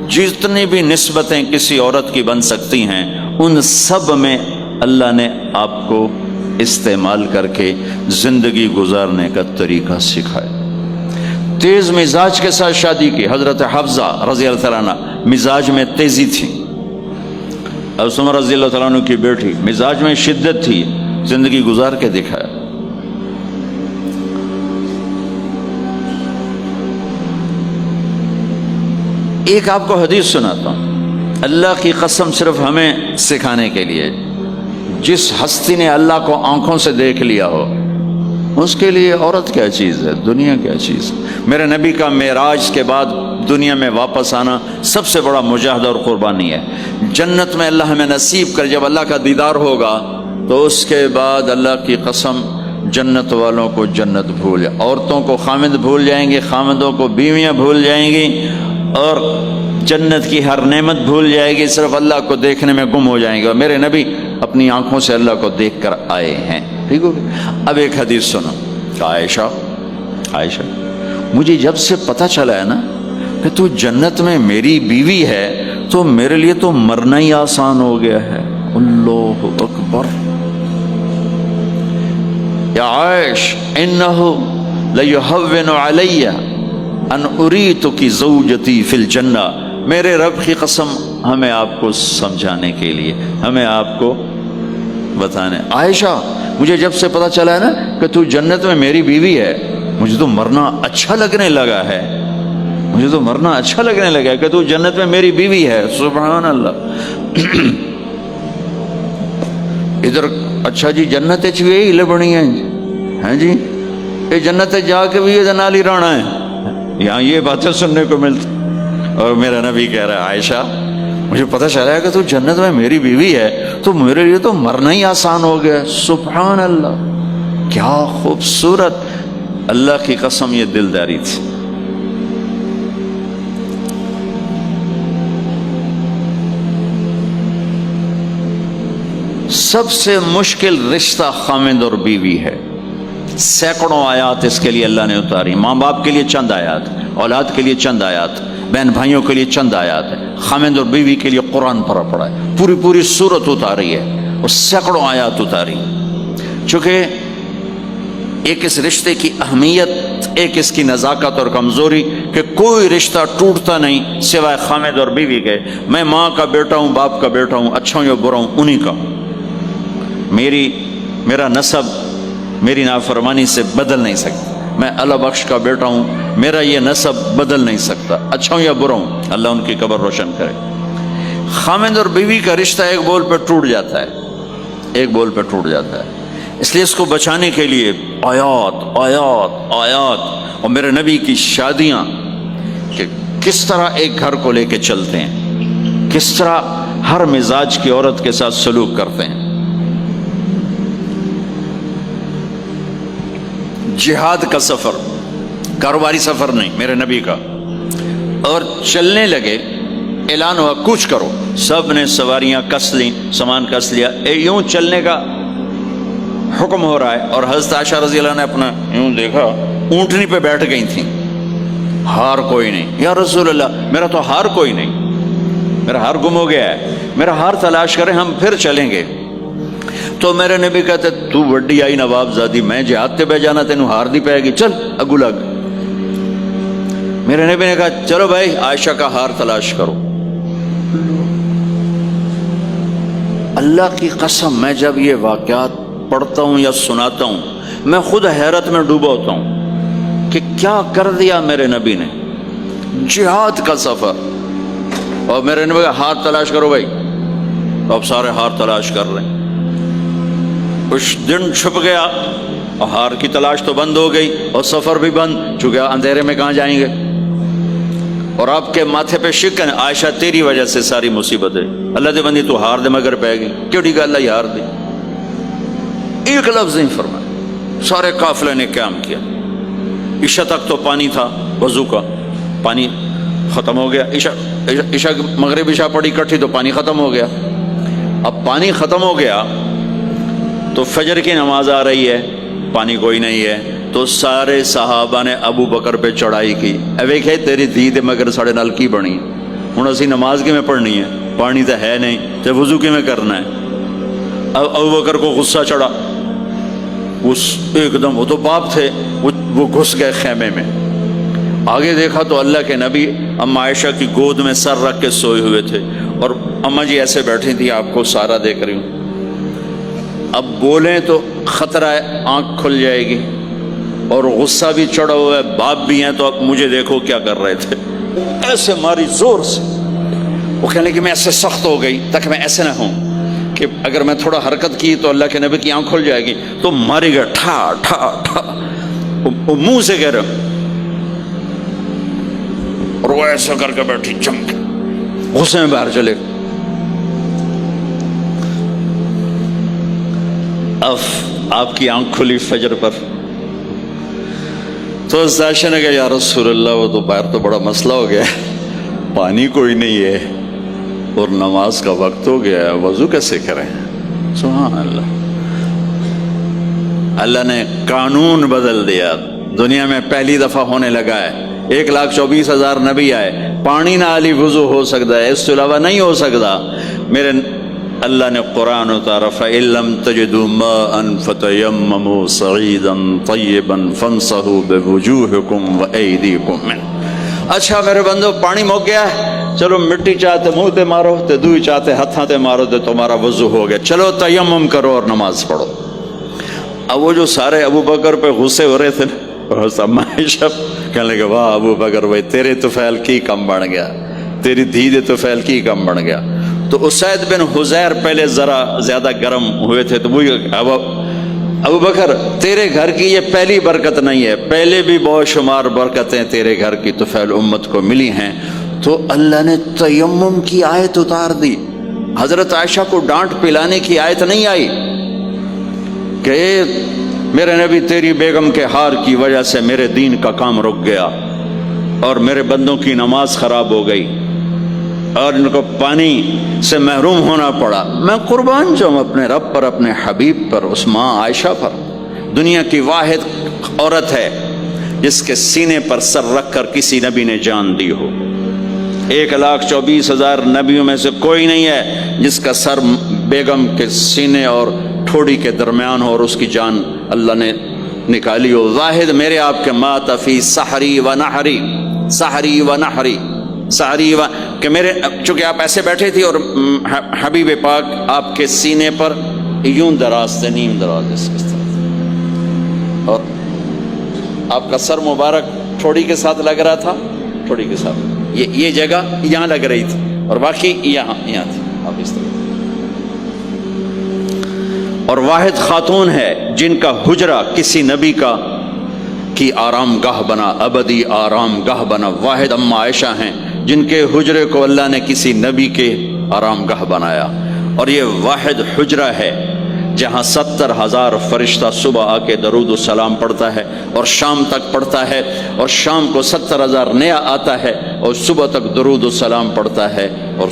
جتنی بھی نسبتیں کسی عورت کی بن سکتی ہیں، ان سب میں اللہ نے آپ کو استعمال کر کے زندگی گزارنے کا طریقہ سکھایا. تیز مزاج کے ساتھ شادی کی حضرت حفصہ رضی اللہ تعالیٰ عنہ، مزاج میں تیزی تھی. حضرت عمر رضی اللہ تعالیٰ عنہ کی بیٹی، مزاج میں شدت تھی، زندگی گزار کے دکھایا. ایک آپ کو حدیث سناتا ہوں، اللہ کی قسم صرف ہمیں سکھانے کے لیے. جس ہستی نے اللہ کو آنکھوں سے دیکھ لیا ہو، اس کے لیے عورت کیا چیز ہے، دنیا کیا چیز ہے. میرے نبی کا معراج کے بعد دنیا میں واپس آنا سب سے بڑا مجاہدہ اور قربانی ہے. جنت میں اللہ ہمیں نصیب کر، جب اللہ کا دیدار ہوگا تو اس کے بعد اللہ کی قسم جنت والوں کو جنت بھول جائے، عورتوں کو خامد بھول جائیں گے، خامدوں کو بیویاں بھول جائیں گی، اور جنت کی ہر نعمت بھول جائے گی، صرف اللہ کو دیکھنے میں گم ہو جائیں گے. اور میرے نبی اپنی آنکھوں سے اللہ کو دیکھ کر آئے ہیں. ٹھیک ہو گیا. اب ایک حدیث سنو. عائشہ مجھے جب سے پتہ چلا ہے نا کہ تو جنت میں میری بیوی ہے، تو میرے لیے تو مرنا ہی آسان ہو گیا ہے. اللہ اکبر. یا عائش انہو لیہون علی ان اریتکی زوجتی فی الجنہ. میرے رب کی قسم ہمیں آپ کو سمجھانے کے لیے، ہمیں آپ کو بتانے. عائشہ مجھے جب سے پتہ چلا ہے نا کہ تو جنت میں میری بیوی ہے، مجھے تو مرنا اچھا لگنے لگا ہے. مجھے تو مرنا اچھا لگنے لگا کہ تو جنت میں میری بیوی ہے. سبحان اللہ. ادھر اچھا جی جنت بھی یہی لبنی ہے جی, یہ جنت جا کے بھی یہ نال ہی رہنا ہے. یہاں یہ باتیں سننے کو ملتی. اور میرا نبی کہہ رہا ہے عائشہ مجھے پتہ چلا ہے کہ تو جنت میں میری بیوی ہے تو میرے لیے تو مرنا ہی آسان ہو گیا. سبحان اللہ, کیا خوبصورت. اللہ کی قسم یہ دلداری تھی. سب سے مشکل رشتہ خامند اور بیوی ہے. سینکڑوں آیات اس کے لیے اللہ نے اتاری. ماں باپ کے لیے چند آیات, اولاد کے لیے چند آیات, بہن بھائیوں کے لیے چند آیات ہے. خامند اور بیوی کے لیے قرآن پڑا ہے, پوری سورت اتاری ہے, اور سینکڑوں آیات اتاری. چونکہ ایک اس رشتے کی اہمیت, ایک اس کی نزاکت اور کمزوری کہ کوئی رشتہ ٹوٹتا نہیں سوائے خامد اور بیوی کے. میں ماں کا بیٹا ہوں, باپ کا بیٹا ہوں, اچھا ہوں یا برا ہوں, انہی کا ہوں. میرا نسب میری نافرمانی سے بدل نہیں سکتا. میں اللہ بخش کا بیٹا ہوں, میرا یہ نسب بدل نہیں سکتا, اچھا ہوں یا برا ہوں. اللہ ان کی قبر روشن کرے. خامد اور بیوی کا رشتہ ایک بول پہ ٹوٹ جاتا ہے, ایک بول پہ ٹوٹ جاتا ہے. اس لیے اس کو بچانے کے لیے آیات آیات آیات. اور میرے نبی کی شادیاں کہ کس طرح ایک گھر کو لے کے چلتے ہیں, کس طرح ہر مزاج کی عورت کے ساتھ سلوک کرتے ہیں. جہاد کا سفر, کاروباری سفر نہیں, میرے نبی کا. اور چلنے لگے, اعلان ہوا کوچ کرو. سب نے سواریاں کس لیں, سامان کس لیا, یوں چلنے کا حکم ہو رہا ہے. اور حضرت عائشہ رضی اللہ نے اپنا یوں دیکھا, اونٹنی پہ بیٹھ گئی تھیں. ہار کوئی نہیں. یا رسول اللہ میرا تو ہار کوئی نہیں, میرا ہار گم ہو گیا ہے, میرا ہار تلاش کریں, ہم پھر چلیں گے. تو میرے نبی کہتے تو وڈی آئی نواب زادی, میں جہاد تے بہ جانا, تینوں ہار دی پائے گی, چل اگو لگ. میرے نبی نے کہا چلو بھائی عائشہ کا ہار تلاش کرو. اللہ کی قسم میں جب یہ واقعات پڑھتا ہوں یا سناتا ہوں میں خود حیرت میں ڈوبا ہوتا ہوں کہ کیا کر دیا میرے نبی نے. جہاد کا سفر, اور میرے نبی کا ہار تلاش کرو بھائی. اب سارے ہار تلاش کر رہے ہیں. کچھ دن چھپ گیا اور ہار کی تلاش تو بند ہو گئی اور سفر بھی بند, چونکہ اندھیرے میں کہاں جائیں گے. اور آپ کے ماتھے پہ شکن, عائشہ تیری وجہ سے ساری مصیبت ہے. اللہ دے بندی تو ہار دے مگر پہ گئی, کیوں گا اللہ یہ ہار دے. ایک لفظ نہیں فرمایا. سارے قافلے نے قیام کیا. عشاء تک تو پانی تھا, وضو کا پانی ختم ہو گیا. عشاء مغرب عشاء پڑی کٹھی تو پانی ختم ہو گیا. اب پانی ختم ہو گیا تو فجر کی نماز آ رہی ہے, پانی کوئی نہیں ہے. تو سارے صحابہ نے ابو بکر پہ چڑھائی کی. ویکھے تیری دھی تے مگر ساڑے نال کی بنی, ہوں اسی نماز کی میں پڑھنی ہے, پانی تو ہے نہیں, تے وضو کی میں کرنا ہے. اب ابو بکر کو غصہ چڑھا. اس ایک دم, وہ تو باپ تھے, وہ گھس گئے خیمے میں. آگے دیکھا تو اللہ کے نبی اما عائشہ کی گود میں سر رکھ کے سوئے ہوئے تھے, اور اما جی ایسے بیٹھی تھی, آپ کو سارا دیکھ رہی ہوں. اب بولیں تو خطرہ ہے آنکھ کھل جائے گی, اور غصہ بھی چڑھا ہوا ہے, باپ بھی ہیں, تو اب مجھے دیکھو کیا کر رہے تھے. ایسے ماری زور سے. وہ کہنے کہ میں ایسے سخت ہو گئی تاکہ میں ایسے نہ ہوں کہ اگر میں تھوڑا حرکت کی تو اللہ کے نبی کی آنکھ کھل جائے گی. تو ماری گیا ٹھا ٹھا ٹھا, وہ منہ سے کہہ رہا, اور وہ ایسا کر کے بیٹھی چمک, غصے میں باہر چلے. آپ کی آنکھ کھلی فجر پر. تو عائشہ نے کہا یا رسول اللہ وہ تو باہر تو بڑا مسئلہ ہو گیا ہے, پانی کوئی نہیں ہے اور نماز کا وقت ہو گیا ہے, وضو کیسے کریں. سبحان اللہ. اللہ نے قانون بدل دیا. دنیا میں پہلی دفعہ ہونے لگا ہے. 1,24,000 نبی آئے, پانی نہ علی وضو ہو سکتا ہے, اس کے علاوہ نہیں ہو سکتا. میرے اللہ نے قرآن اتارا فَإِن لَّمْ تَجِدُوا مَاءً فَتَيَمَّمُوا صَعِيدًا طَيِّبًا فَامْسَحُوا بِوُجُوهِكُمْ وَأَيْدِيكُمْ مِنْهُ. اچھا میرے بندو پانی مک گیا, چلو مٹی چاہتے منہ تے مارو, تے دوئی چاہتے ہتھاں تے مارو, تے تمہارا وضو ہو گیا, چلو تیمم کرو اور نماز پڑھو. اب وہ جو سارے ابو بکر پہ غصے ہو رہے تھے اما عائشہ کہنے لگے واہ ابو بکر بھائی تیرے طفیل کی کم بن گیا، تیری دھی دے طفیل کی کم بن گیا۔ تو اسید بن حذیر پہلے ذرا زیادہ گرم ہوئے تھے، تو وہی ابو بکر تیرے گھر کی یہ پہلی برکت نہیں ہے، پہلے بھی بہت شمار برکتیں تیرے گھر کی طفیل امت کو ملی ہیں۔ تو اللہ نے تیمم کی آیت اتار دی، حضرت عائشہ کو ڈانٹ پلانے کی آیت نہیں آئی کہ میرے نبی تیری بیگم کے ہار کی وجہ سے میرے دین کا کام رک گیا اور میرے بندوں کی نماز خراب ہو گئی اور ان کو پانی سے محروم ہونا پڑا۔ میں قربان جاؤں اپنے رب پر، اپنے حبیب پر، اس ماں عائشہ پر، دنیا کی واحد عورت ہے جس کے سینے پر سر رکھ کر کسی نبی نے جان دی ہو۔ 1,24,000 نبیوں میں سے کوئی نہیں ہے جس کا سر بیگم کے سینے اور ٹھوڑی کے درمیان ہو اور اس کی جان اللہ نے نکالی ہو۔ واحد میرے آپ کے مات فی سحری و نحری، سحری و نحری، سحری و کہ میرے چونکہ آپ ایسے بیٹھے تھے اور حبیب پاک آپ کے سینے پر یوں دراز تھے، نیم دراز اس طرح، اور آپ کا سر مبارک ٹھوڑی کے ساتھ لگ رہا تھا، ٹھوڑی کے ساتھ یہ جگہ یہاں لگ رہی تھی اور باقی یہاں تھی، آپ اس طرح۔ اور واحد خاتون ہے جن کا حجرہ کسی نبی کی آرام گاہ بنا، ابدی آرام گاہ بنا۔ واحد اما عائشہ ہیں جن کے حجرے کو اللہ نے کسی نبی کے آرام گاہ بنایا، اور یہ واحد حجرہ ہے جہاں 70,000 فرشتہ صبح آ کے درود و سلام پڑھتا ہے اور شام تک پڑھتا ہے، اور شام کو 70,000 نیا آتا ہے اور صبح تک درود و سلام پڑھتا ہے اور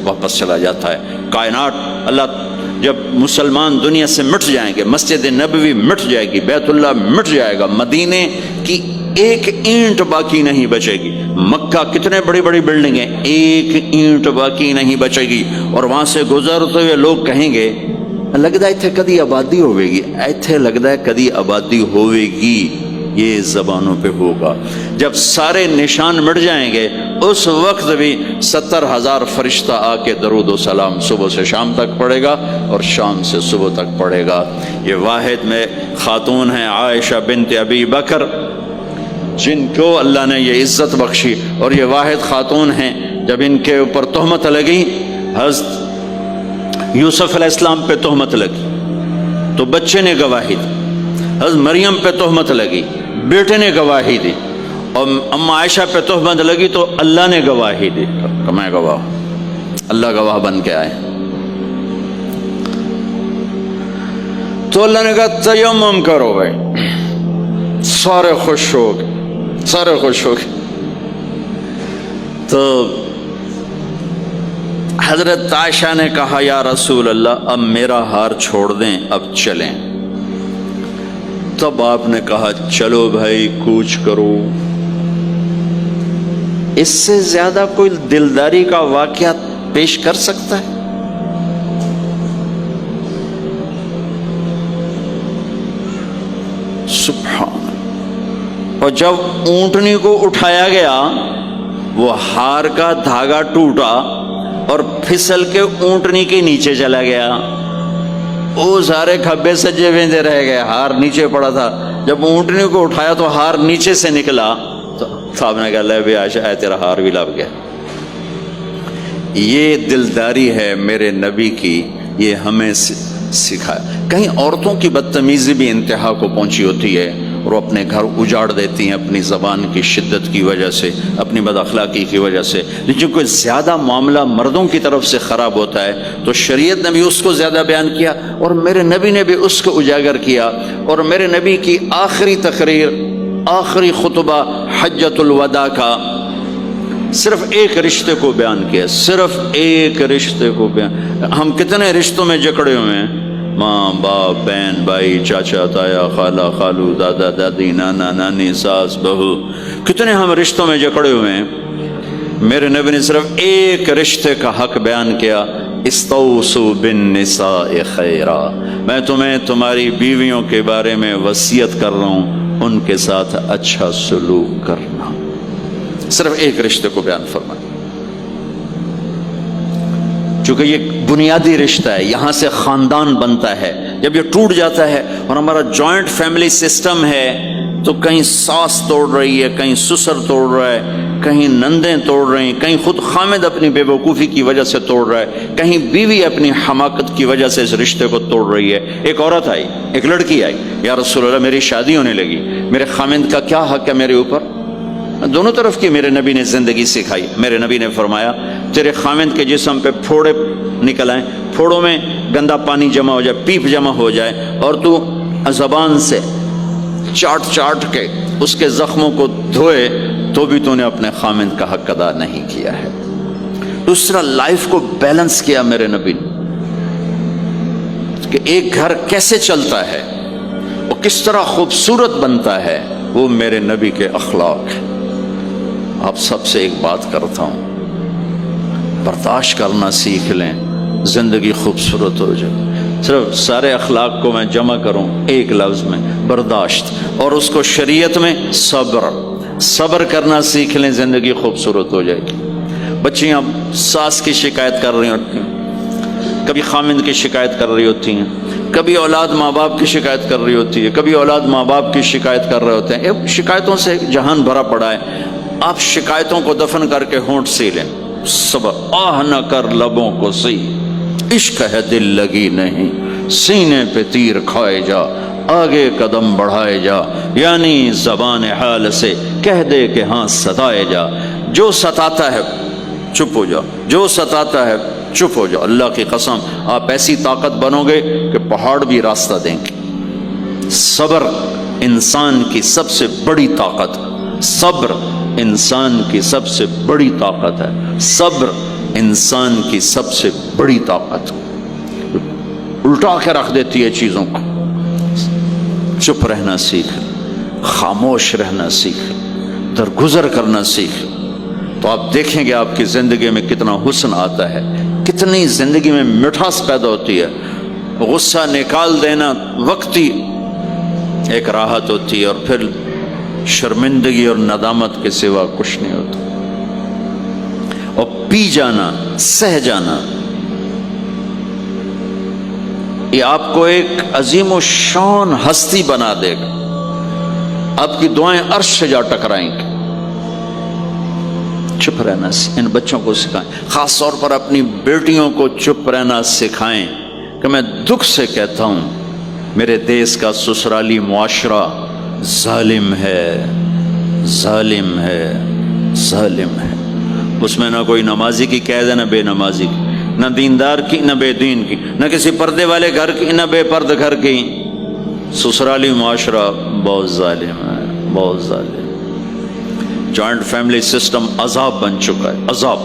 واپس چلا جاتا ہے۔ کائنات اللہ جب مسلمان دنیا سے مٹ جائیں گے، مسجد نبوی مٹ جائے گی، بیت اللہ مٹ جائے گا، مدینے کی ایک اینٹ باقی نہیں بچے گی، مکہ کتنے بڑی بڑی بلڈنگیں، ایک اینٹ باقی نہیں بچے گی، اور وہاں سے گزرتے ہوئے لوگ کہیں گے لگتا ہے اتنے کدی آبادی ہوئے گی، ایتھے لگتا ہے کدی آبادی ہوئے گی۔ یہ زبانوں پہ ہوگا جب سارے نشان مٹ جائیں گے، اس وقت بھی 70,000 فرشتہ آ کے درود و سلام صبح سے شام تک پڑھے گا اور شام سے صبح تک پڑھے گا۔ یہ واحد میں خاتون ہیں عائشہ بنت ابی بکر جن کو اللہ نے یہ عزت بخشی، اور یہ واحد خاتون ہیں جب ان کے اوپر تہمت لگی، حضرت یوسف علیہ السلام پہ تہمت لگی تو بچے نے گواہی دی، حضرت مریم پہ تہمت لگی بیٹے نے گواہی دی، اور اما عائشہ پہ تہمت لگی تو اللہ نے گواہی دی کہ میں گواہ ہوں، اللہ گواہ بن کے آئے۔ تو اللہ نے کہا تیمم کرو بھائی، سارے خوش ہو گئے، سارے خوش ہو گئے۔ تو حضرت عائشہ نے کہا یا رسول اللہ اب میرا ہار چھوڑ دیں، اب چلیں۔ تب آپ نے کہا چلو بھائی کوچ کرو۔ اس سے زیادہ کوئی دلداری کا واقعہ پیش کر سکتا ہے؟ سبحان اللہ۔ اور جب اونٹنی کو اٹھایا گیا وہ ہار کا دھاگا ٹوٹا اور پھسل کے اونٹنی کے نیچے چلا گیا، وہ سارے کھبے سجے ویندے رہ گئے، ہار نیچے پڑا تھا۔ جب اونٹنی کو اٹھایا تو ہار نیچے سے نکلا، تو صاحب نے کہا لے بھی عائشہ ہے تیرا ہار بھی لب گیا۔ یہ دلداری ہے میرے نبی کی، یہ ہمیں سکھایا۔ کہیں عورتوں کی بدتمیزی بھی انتہا کو پہنچی ہوتی ہے اور وہ اپنے گھر اجاڑ دیتی ہیں اپنی زبان کی شدت کی وجہ سے، اپنی بد اخلاقی کی وجہ سے، لیکن کوئی زیادہ معاملہ مردوں کی طرف سے خراب ہوتا ہے تو شریعت نے بھی اس کو زیادہ بیان کیا اور میرے نبی نے بھی اس کو اجاگر کیا۔ اور میرے نبی کی آخری تقریر، آخری خطبہ حجۃ الوداع کا صرف ایک رشتے کو بیان کیا، صرف ایک رشتے کو بیان۔ ہم کتنے رشتوں میں جکڑے ہوئے ہیں، ماں باپ بہن بھائی چاچا تایا خالہ خالو دادا دادی نانا نانی ساس بہو، کتنے ہم رشتوں میں جکڑے ہوئے ہیں۔ میرے نبی نے صرف ایک رشتے کا حق بیان کیا، استوصوا بالنساء خیرا، میں تمہیں تمہاری بیویوں کے بارے میں وصیت کر رہا ہوں ان کے ساتھ اچھا سلوک کرنا۔ صرف ایک رشتے کو بیان فرمایا، چونکہ یہ بنیادی رشتہ ہے، یہاں سے خاندان بنتا ہے۔ جب یہ ٹوٹ جاتا ہے اور ہمارا جوائنٹ فیملی سسٹم ہے تو کہیں ساس توڑ رہی ہے، کہیں سسر توڑ رہا ہے، کہیں نندیں توڑ رہی ہیں، کہیں خود خامد اپنی بے وقوفی کی وجہ سے توڑ رہا ہے، کہیں بیوی اپنی حماقت کی وجہ سے اس رشتے کو توڑ رہی ہے۔ ایک عورت آئی، ایک لڑکی آئی، یا رسول اللہ میری شادی ہونے لگی، میرے خامد کا کیا حق ہے میرے اوپر؟ دونوں طرف کی میرے نبی نے زندگی سکھائی۔ میرے نبی نے فرمایا تیرے خامد کے جسم پہ پھوڑے نکل آئیں، پھوڑوں میں گندا پانی جمع ہو جائے، پیپ جمع ہو جائے، اور تو زبان سے چاٹ چاٹ کے اس کے زخموں کو دھوئے، تو بھی تو نے اپنے خامد کا حق ادا نہیں کیا ہے۔ دوسرا، لائف کو بیلنس کیا میرے نبی نے کہ ایک گھر کیسے چلتا ہے، وہ کس طرح خوبصورت بنتا ہے، وہ میرے نبی کے اخلاق ہیں۔ آپ سب سے ایک بات کرتا ہوں، برداشت کرنا سیکھ لیں، زندگی خوبصورت ہو جائے۔ صرف سارے اخلاق کو میں جمع کروں ایک لفظ میں، برداشت، اور اس کو شریعت میں صبر۔ صبر کرنا سیکھ لیں، زندگی خوبصورت ہو جائے گی۔ بچیاں ساس کی شکایت کر رہی ہوتی ہیں، کبھی خامند کی شکایت کر رہی ہوتی ہیں، کبھی اولاد ماں باپ کی شکایت کر رہی ہوتی ہے، کبھی اولاد ماں باپ کی شکایت کر رہے ہوتے ہیں۔ شکایتوں سے جہان بھرا پڑا ہے۔ آپ شکایتوں کو دفن کر کے ہونٹ سی لیں، صبر، آہ نہ کر لبوں کو سی، عشق ہے دل لگی نہیں، سینے پہ تیر کھائے جا، آگے قدم بڑھائے جا، یعنی زبان حال سے کہہ دے کہ ہاں ستائے جا۔ جو ستاتا ہے چپ ہو جاؤ، جو ستاتا ہے چپ ہو جاؤ۔ اللہ کی قسم آپ ایسی طاقت بنو گے کہ پہاڑ بھی راستہ دیں گے۔ صبر انسان کی سب سے بڑی طاقت، صبر انسان کی سب سے بڑی طاقت ہے، صبر انسان کی سب سے بڑی طاقت، الٹا کے رکھ دیتی ہے چیزوں کو۔ چپ رہنا سیکھ، خاموش رہنا سیکھ، درگزر کرنا سیکھ، تو آپ دیکھیں گے آپ کی زندگی میں کتنا حسن آتا ہے، کتنی زندگی میں مٹھاس پیدا ہوتی ہے۔ غصہ نکال دینا وقتی ایک راحت ہوتی ہے، اور پھر شرمندگی اور ندامت کے سوا کچھ نہیں ہوتا۔ اور پی جانا، سہ جانا، یہ آپ کو ایک عظیم و شان ہستی بنا دے گا۔ آپ کی دعائیں عرش سے جا ٹکرائیں گے۔ چپ رہنا ان بچوں کو سکھائیں، خاص طور پر اپنی بیٹیوں کو چپ رہنا سکھائیں کہ میں دکھ سے کہتا ہوں میرے دیس کا سسرالی معاشرہ ظالم ہے، ظالم ہے، ظالم ہے۔ اس میں نہ کوئی نمازی کی قید ہے، نہ بے نمازی کی، نہ دیندار کی، نہ بے دین کی، نہ کسی پردے والے گھر کی، نہ بے پرد گھر کی۔ سسرالی معاشرہ بہت ظالم ہے، بہت ظالم۔ جوائنٹ فیملی سسٹم عذاب بن چکا ہے، عذاب۔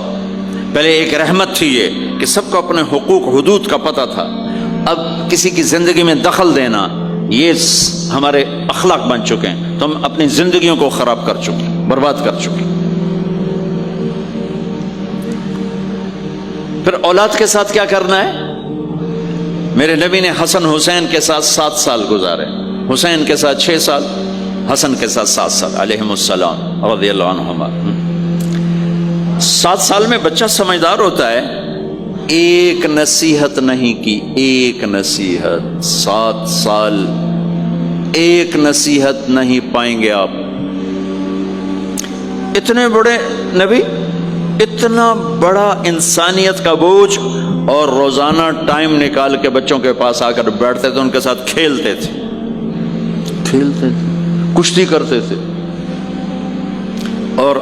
پہلے ایک رحمت تھی یہ کہ سب کو اپنے حقوق حدود کا پتہ تھا، اب کسی کی زندگی میں دخل دینا یہ ہمارے اخلاق بن چکے ہیں، تو ہم اپنی زندگیوں کو خراب کر چکے، برباد کر چکے۔ پھر اولاد کے ساتھ کیا کرنا ہے؟ میرے نبی نے حسن حسین کے ساتھ 7 سال گزارے، حسین کے ساتھ 6 سال، حسن کے ساتھ 7 سال علیہم السلام رضی اللہ عنہما۔ 7 سال میں بچہ سمجھدار ہوتا ہے، ایک نصیحت نہیں کی، ایک نصیحت، 7 سال ایک نصیحت نہیں پائیں گے آپ۔ اتنے بڑے نبی، اتنا بڑا انسانیت کا بوجھ، اور روزانہ ٹائم نکال کے بچوں کے پاس آ کر بیٹھتے تھے، ان کے ساتھ کھیلتے تھے، کشتی کرتے تھے، اور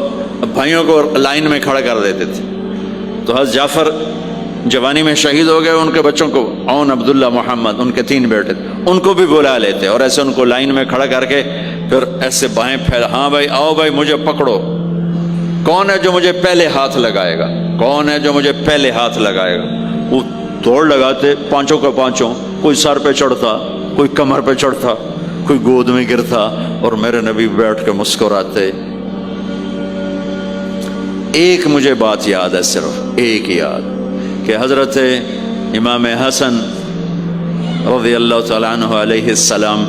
بھائیوں کو لائن میں کھڑا کر دیتے تھے۔ تو حضرت جعفر جوانی میں شہید ہو گئے، ان کے بچوں کو، عون، عبداللہ، محمد، ان کے 3 بیٹے تھے، ان کو بھی بلا لیتے، اور ایسے ان کو لائن میں کھڑا کر کے پھر ایسے بائیں پھیلا، ہاں بھائی آؤ بھائی مجھے پکڑو، کون ہے جو مجھے پہلے ہاتھ لگائے گا، کون ہے جو مجھے پہلے ہاتھ لگائے گا۔ وہ دوڑ لگاتے، پانچوں کے پانچوں، کوئی سر پہ چڑھتا، کوئی کمر پہ چڑھتا، کوئی گود میں گرتا، اور میرے نبی بیٹھ کے مسکراتے۔ ایک مجھے بات یاد ہے، صرف ایک یاد، کہ حضرت امام حسن رضی اللہ تعالیٰ عنہ علیہ السلام،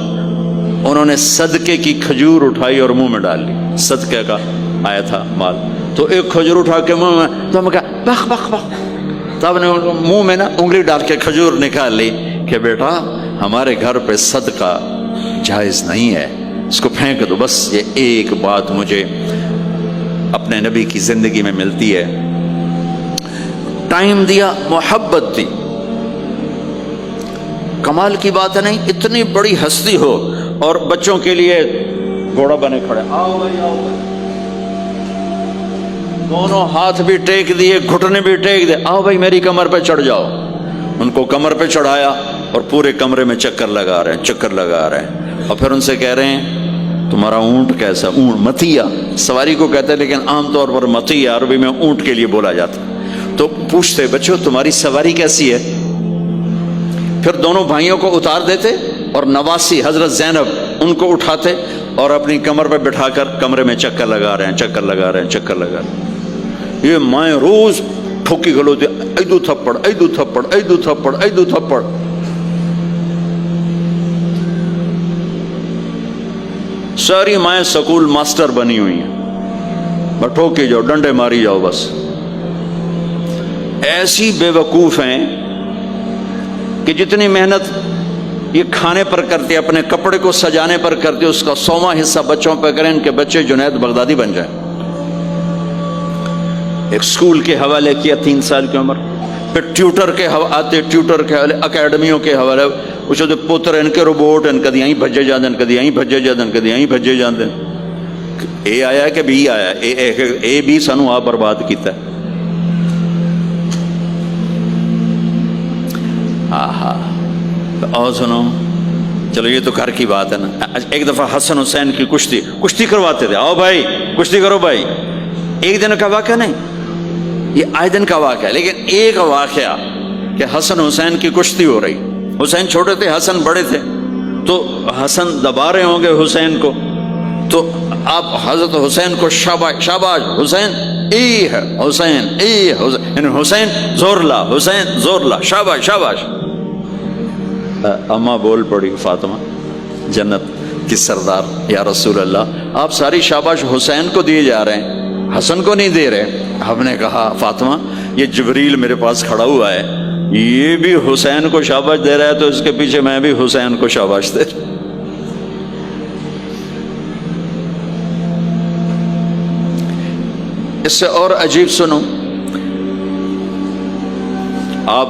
انہوں نے صدقے کی کھجور اٹھائی اور منہ میں ڈال لی، صدقے کا آیا تھا مال، تو ایک کھجور اٹھا کے منہ میں، تو ہم کہا بخ بخ بخ، تب نے منہ میں نا انگلی ڈال کے کھجور نکال لی کہ بیٹا ہمارے گھر پہ صدقہ جائز نہیں ہے، اس کو پھینک دو. بس یہ ایک بات مجھے اپنے نبی کی زندگی میں ملتی ہے. ٹائم دیا, محبت دی. کمال کی بات ہے نہیں, اتنی بڑی ہستی ہو اور بچوں کے لیے گھوڑا بنے کھڑے, آؤ بھائی آؤ بھائی, دونوں ہاتھ بھی ٹیک دیے, گھٹنے بھی ٹیک دیے, آؤ بھائی میری کمر پہ چڑھ جاؤ. ان کو کمر پہ چڑھایا اور پورے کمرے میں چکر لگا رہے ہیں, چکر لگا رہے ہیں. اور پھر ان سے کہہ رہے ہیں تمہارا اونٹ کیسا؟ اونٹ متیا سواری کو کہتے ہیں, لیکن عام طور پر متیا عربی میں اونٹ کے لیے بولا جاتا. تو پوچھتے بچوں تمہاری سواری کیسی ہے؟ پھر دونوں بھائیوں کو اتار دیتے اور نواسی حضرت زینب ان کو اٹھاتے اور اپنی کمر پہ بٹھا کر کمرے میں چکر لگا رہے ہیں, چکر لگا رہے ہیں, چکر لگا رہے ہیں. یہ مائیں روز ٹھوکی گلوتی, ایدو تھپڑ, ایدو تھپڑ, ایدو تھپڑ, ایدو تھپڑ. ساری مائیں سکول ماسٹر بنی ہوئی ہیں, بس ٹھوکی جاؤ, ڈنڈے ماری جاؤ. بس ایسی بے وقوف ہیں کہ جتنی محنت یہ کھانے پر کرتے, اپنے کپڑے کو سجانے پر کرتے, اس کا 100واں حصہ بچوں پہ کریں ان کے بچے جنید بغدادی بن جائیں. ایک سکول کے حوالے کیا 3 سال کی عمر, پھر ٹیوٹر کے آتے, ٹیوٹر کے حوالے, اکیڈمیوں کے حوالے, اس جو پوتر ان کے روبوٹ ان کدی یہیں بھجے جاندے, ان کدی یہیں بھجے جاندے, ان کدی یہیں بھجے جاندے. اے آیا کہ بی آیا, اے بھی سانو آپ برباد کیتا ہے. آہا, اور سنو, چلو یہ تو گھر کی بات ہے نا. ایک دفعہ حسن حسین کی کشتی کرواتے تھے, آؤ بھائی کشتی کرو بھائی. ایک دن کا واقعہ نہیں, یہ آئے دن کا واقعہ ہے. لیکن ایک واقعہ کہ حسن حسین کی کشتی ہو رہی, حسین چھوٹے تھے, حسن بڑے تھے, تو حسن دبا رہے ہوں گے حسین کو, تو آپ حضرت حسین کو شاباش شاباش حسین, ای ہے حسین, ای حسین, یعنی حسین زور لا, حسین زور لا, شاباش شاباش. اماں بول پڑی, فاطمہ جنت کی سردار, یا رسول اللہ آپ ساری شاباش حسین کو دیے جا رہے ہیں, حسن کو نہیں دے رہے. ہم نے کہا فاطمہ یہ جبریل میرے پاس کھڑا ہوا ہے, یہ بھی حسین کو شاباش دے رہا ہے, تو اس کے پیچھے میں بھی حسین کو شاباش دے رہا. اس سے اور عجیب سنو, آپ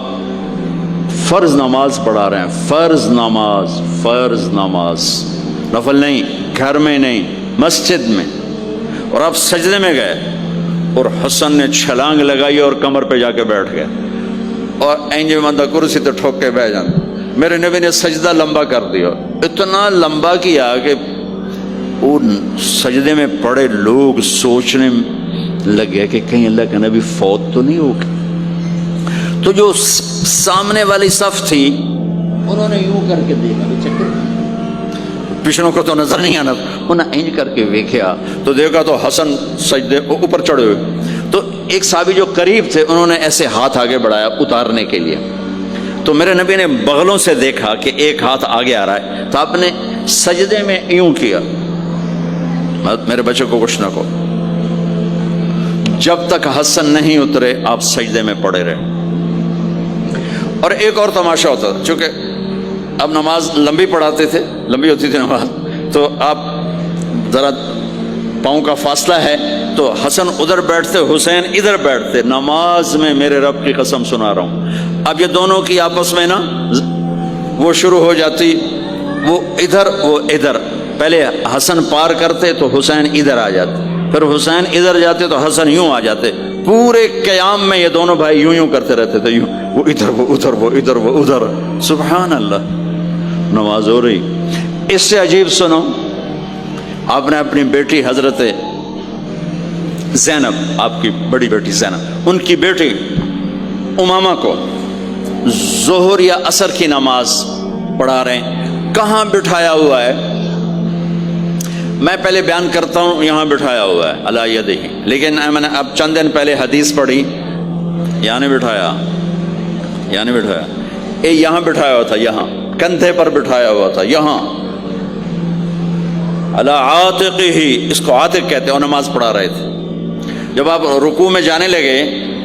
فرض نماز پڑھا رہے ہیں, فرض نماز, فرض نماز, نفل نہیں, گھر میں نہیں, مسجد میں, اور آپ سجدے میں گئے اور حسن نے چھلانگ لگائی اور کمر پہ جا کے بیٹھ گئے, اور اینجے مندہ کرسی تو ٹھوک کے بیٹھ جانا. میرے نبی نے سجدہ لمبا کر دیا, اتنا لمبا کیا کہ وہ سجدے میں پڑے لوگ سوچنے لگے کہ کہیں اللہ کا نبی فوت تو نہیں ہو گیا. تو جو سامنے والی صف تھی انہوں نے یوں کر کے دیکھا, پچھڑوں کو تو نظر نہیں آنا, انہیں انج کر کے دیکھا تو دیکھا تو حسن سجدے اوپر چڑھے ہوئے. تو ایک صحابی جو قریب تھے انہوں نے ایسے ہاتھ آگے بڑھایا اتارنے کے لیے, تو میرے نبی نے بغلوں سے دیکھا کہ ایک ہاتھ آگے آ رہا ہے, تو آپ نے سجدے میں یوں کیا, میرے بچوں کو کچھ نہ کہو, جب تک حسن نہیں اترے آپ سجدے میں پڑے رہے. اور ایک اور تماشا ہوتا تھا, چونکہ اب نماز لمبی پڑھاتے تھے, لمبی ہوتی تھی نماز, تو آپ ذرا پاؤں کا فاصلہ ہے تو حسن ادھر بیٹھتے, حسین ادھر بیٹھتے. نماز میں میرے رب کی قسم سنا رہا ہوں, اب یہ دونوں کی آپس میں نا وہ شروع ہو جاتی, وہ ادھر وہ ادھر. پہلے حسن پار کرتے تو حسین ادھر آ جاتے, پھر حسین ادھر جاتے تو حسن یوں آ جاتے. پورے قیام میں یہ دونوں بھائی یوں یوں کرتے رہتے تھے, یوں, وہ ادھر وہ ادھر, وہ ادھر وہ ادھر. سبحان اللہ, نماز ہو رہی. اس سے عجیب سنو, آپ نے اپنی بیٹی حضرت زینب, آپ کی بڑی بیٹی زینب, ان کی بیٹی امامہ کو ظہر یا عصر کی نماز پڑھا رہے ہیں. کہاں بٹھایا ہوا ہے میں پہلے بیان کرتا ہوں, یہاں بٹھایا ہوا ہے علی یدہ, لیکن میں نے اب چند دن پہلے حدیث پڑھی, یہاں نہیں بٹھایا, یہاں نہیں بٹھایا, یہاں بٹھایا ہوا تھا, یہاں کندھے پر بٹھایا ہوا تھا, یہاں علی عاتقہ, اس کو عاتق کہتے ہیں, اور نماز پڑھا رہے تھے. جب آپ رکوع میں جانے لگے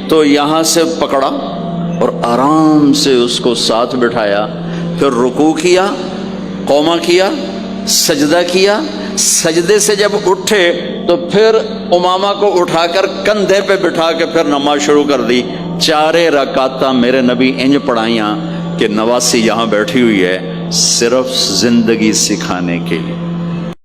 تو یہاں سے پکڑا اور آرام سے اس کو ساتھ بٹھایا, پھر رکوع کیا, قوما کیا, سجدہ کیا, سجدے سے جب اٹھے تو پھر امامہ کو اٹھا کر کندھے پہ بٹھا کے پھر نماز شروع کر دی. 4 رکعتاں میرے نبی انج پڑھائیاں کہ نواسی یہاں بیٹھی ہوئی ہے صرف زندگی سکھانے کے لیے.